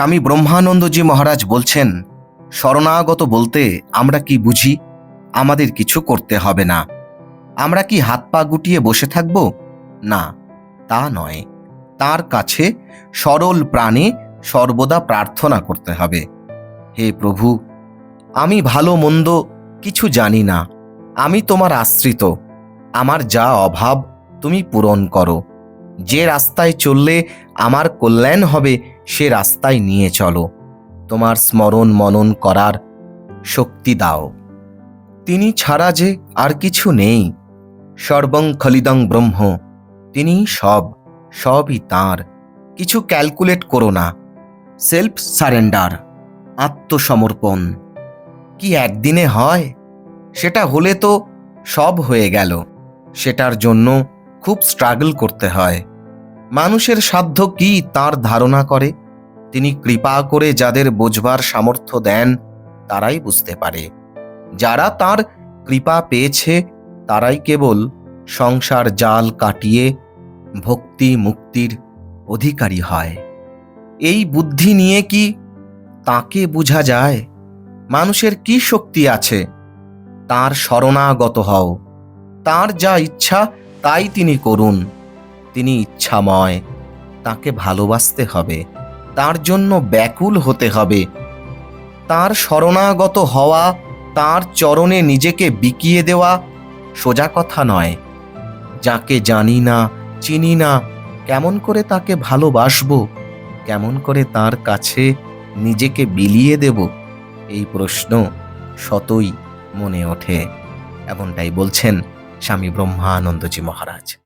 স্বামী ব্রহ্মানন্দজি মহারাজ বলছেন, শরণাগত বলতে আমরা কি বুঝি? আমাদের কিছু করতে হবে না। আমরা কি হাত পা গুটিয়ে বসে থাকব? না, তা নয়। তার কাছে সরল প্রাণে সর্বদা প্রার্থনা করতে হবে, হে প্রভু, আমি ভালো মন্দ কিছু জানি না, আমি তোমার আশ্রিত, আমার যা অভাব তুমি পূরণ করো। যে রাস্তায় চললে আমার কল্যাণ হবে সে রাস্তায় নিয়ে চলো। তোমার স্মরণ মনন করার শক্তি দাও। তিনি ছাড়া যে আর কিছু নেই। সর্বং খলিদং ব্রহ্ম, তিনি সবই তাঁর। কিছু ক্যালকুলেট করো না। সেলফ সারেন্ডার, আত্মসমর্পণ কি একদিনে হয়? সেটা হলে তো সব হয়ে গেল। সেটার জন্য খুব স্ট্রাগল করতে হয়। মানুষের সাধ্য কি তার ধারণা করে? তিনি কৃপা করে যাদের বোঝবার সামর্থ্য দেন তারাই বুঝতে পারে। যারা তার কৃপা পেয়েছে তারাই কেবল সংসার জাল কাটিয়ে ভক্তি মুক্তির অধিকারী হয়। এই বুদ্ধি নিয়ে কি তাকে বোঝা যায়? মানুষের কি শক্তি আছে? তার শরণাগত হও। তার যা ইচ্ছা তাই তিনি করুন। তিনি ইচ্ছাময়, তাকে ভালোবাসতে হবে, তার জন্য ব্যাকুল হতে হবে। তার শরণাগত হওয়া, তার চরণে নিজেকে বিকিয়ে দেওয়া সোজা কথা নয়। যাকে জানি না, চিনি না, কেমন করে তাকে ভালোবাসবো? কেমন করে তার কাছে নিজেকে বিলিয়ে দেব? এই প্রশ্ন শতই মনে ওঠে। এমনটাই বলছেন স্বামী ব্রহ্মানন্দজি মহারাজ।